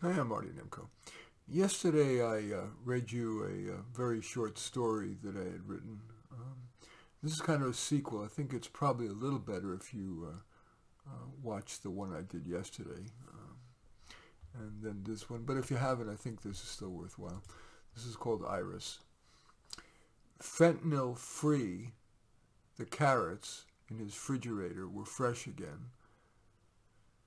Hi, I'm Marty Nemko. Yesterday I read you a very short story that I had written. This is kind of a sequel. I think it's probably a little better if you watch the one I did yesterday and then this one. But if you haven't, I think this is still worthwhile. This is called Iris. Fentanyl free, the carrots in his refrigerator were fresh again.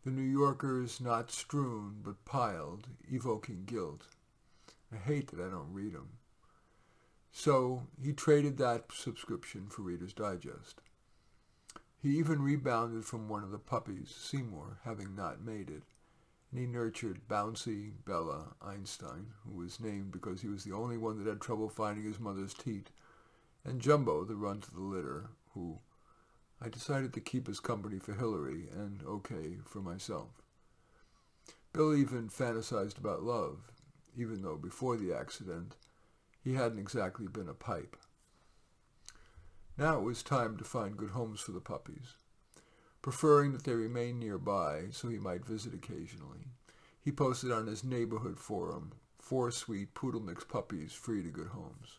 The New Yorkers not strewn but piled, evoking guilt. I hate that I don't read them. So he traded that subscription for Reader's Digest. He even rebounded from one of the puppies, Seymour, having not made it, and he nurtured bouncy Bella Einstein, who was named because he was the only one that had trouble finding his mother's teat, and Jumbo, the run to the litter, who I decided to keep as company for Hillary and okay for myself. Bill even fantasized about love, even though before the accident he hadn't exactly been a pipe. Now it was time to find good homes for the puppies. Preferring that they remain nearby so he might visit occasionally, he posted on his neighborhood forum 4 sweet poodle mix puppies free to good homes.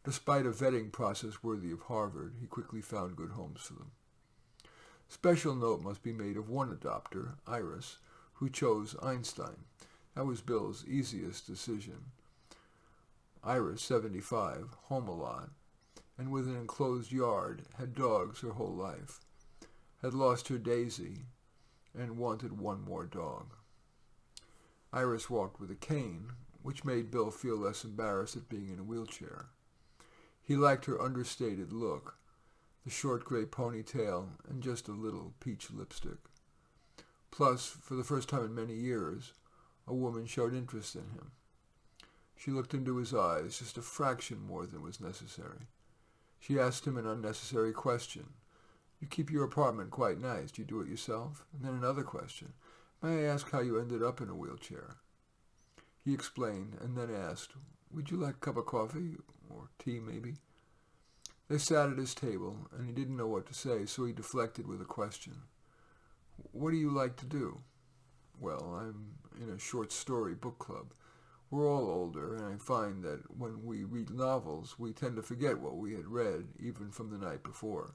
Despite a vetting process worthy of Harvard, he quickly found good homes for them. Special note must be made of one adopter, Iris, who chose Einstein. That was Bill's easiest decision. Iris, 75, home a lot, and with an enclosed yard, had dogs her whole life, had lost her Daisy, and wanted one more dog. Iris walked with a cane, which made Bill feel less embarrassed at being in a wheelchair. He liked her understated look, the short gray ponytail, and just a little peach lipstick. Plus, for the first time in many years, a woman showed interest in him. She looked into his eyes just a fraction more than was necessary. She asked him an unnecessary question. You keep your apartment quite nice. Do you do it yourself? And then another question. May I ask how you ended up in a wheelchair? He explained, and then asked, would you like a cup of coffee? Or tea, maybe? They sat at his table, and he didn't know what to say, so he deflected with a question. What do you like to do? Well, I'm in a short story book club. We're all older, and I find that when we read novels, we tend to forget what we had read, even from the night before.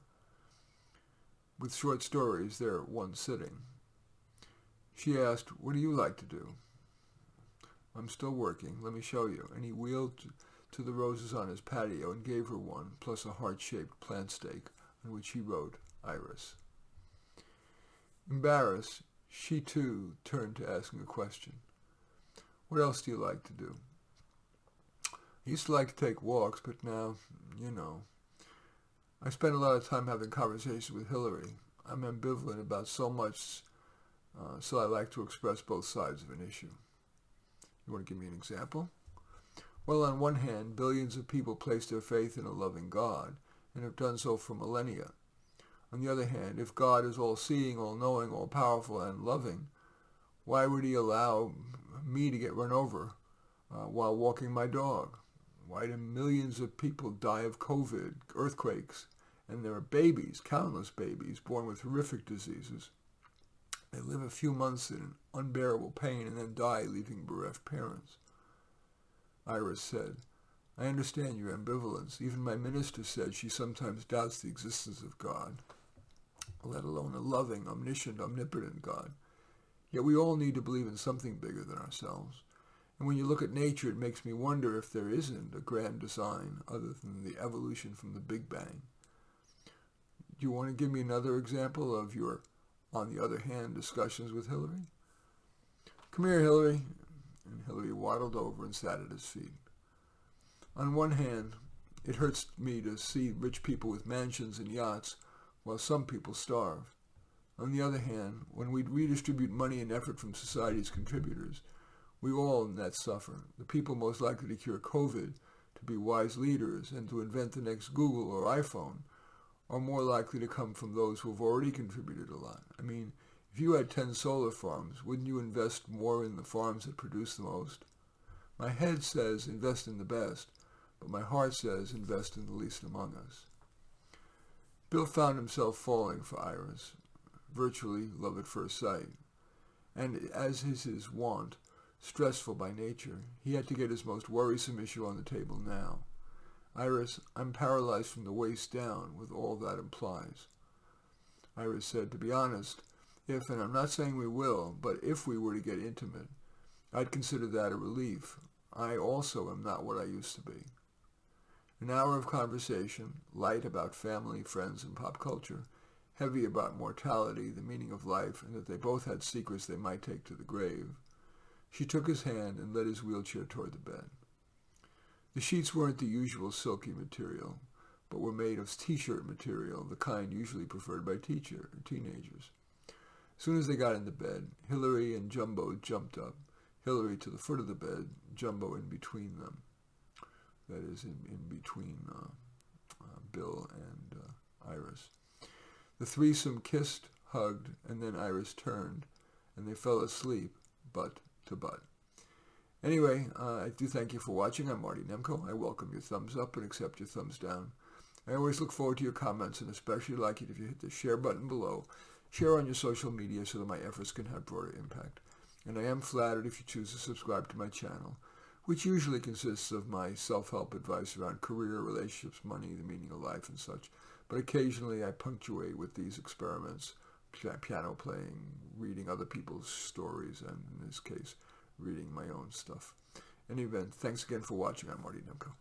With short stories, they're one sitting. She asked, what do you like to do? I'm still working. Let me show you. And he wheeled to the roses on his patio and gave her one, plus a heart-shaped plant stake on which he wrote Iris. Embarrassed, she too turned to asking a question. What else do you like to do? I used to like to take walks, but now, I spend a lot of time having conversations with Hillary. I'm ambivalent about so much, so I like to express both sides of an issue. You want to give me an example? Well, on one hand, billions of people place their faith in a loving God and have done so for millennia. On the other hand, if God is all-seeing, all-knowing, all-powerful, and loving, why would he allow me to get run over while walking my dog? Why do millions of people die of COVID, earthquakes, and there are babies, countless babies, born with horrific diseases? They live a few months in unbearable pain and then die, leaving bereft parents. Iris said, I understand your ambivalence. Even my minister said she sometimes doubts the existence of God, let alone a loving, omniscient, omnipotent God. Yet we all need to believe in something bigger than ourselves. And when you look at nature, it makes me wonder if there isn't a grand design other than the evolution from the Big Bang. Do you want to give me another example of your, on the other hand, discussions with Hillary? Come here, Hillary. And Hillary waddled over and sat at his feet. On one hand, it hurts me to see rich people with mansions and yachts while some people starve. On the other hand, when we redistribute money and effort from society's contributors, we all net suffer. The people most likely to cure COVID, to be wise leaders, and to invent the next Google or iPhone are more likely to come from those who have already contributed a lot. I mean, if you had 10 solar farms, wouldn't you invest more in the farms that produce the most? My head says invest in the best, but my heart says invest in the least among us. Bill found himself falling for Iris, virtually love at first sight, and as is his wont, stressful by nature, he had to get his most worrisome issue on the table now. Iris, I'm paralyzed from the waist down, with all that implies. Iris said, to be honest, if, and I'm not saying we will, but if we were to get intimate, I'd consider that a relief. I also am not what I used to be. An hour of conversation, light about family, friends, and pop culture, heavy about mortality, the meaning of life, and that they both had secrets they might take to the grave. She took his hand and led his wheelchair toward the bed. The sheets weren't the usual silky material, but were made of t-shirt material, the kind usually preferred by teenagers. As soon as they got into bed, Hillary and Jumbo jumped up, Hillary to the foot of the bed, Jumbo in between them. That is, in between Bill and Iris. The threesome kissed, hugged, and then Iris turned, and they fell asleep, butt to butt. Anyway, I do thank you for watching. I'm Marty Nemko. I welcome your thumbs up and accept your thumbs down. I always look forward to your comments, and especially like it if you hit the share button below. Share on your social media so that my efforts can have broader impact. And I am flattered if you choose to subscribe to my channel, which usually consists of my self-help advice around career, relationships, money, the meaning of life, and such. But occasionally I punctuate with these experiments, piano playing, reading other people's stories, and in this case, reading my own stuff. In any event, thanks again for watching. I'm Marty Nemko.